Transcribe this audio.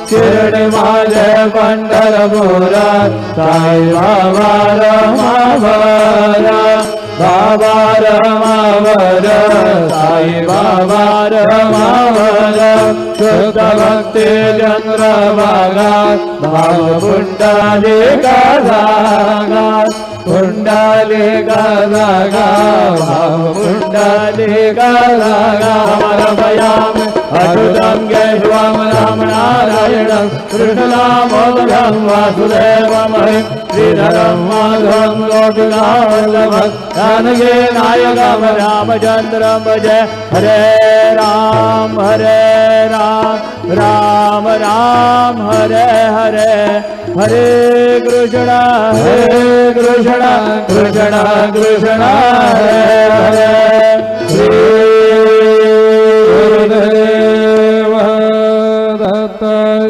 शिर्डी माझे पंढरपुरात साई बाबा रमावर बाबा रमावर साई बाबा रमावर शुद्ध भक्ती चंद्रभागात भाव पुंडलिका जागात पुंडलिका जागा भाव पुंडलिका जागा समर्पयामि अच्युतं केशवं राम नारायणं कृष्णदामोदरं वासुदेवं हरिं श्रीधरं माधवं गोपिकावल्लभं जानकी नायकं रामचन्द्रं भजे हरे राम राम राम हरे हरे हरे कृष्ण कृष्ण कृष्ण हरे हरे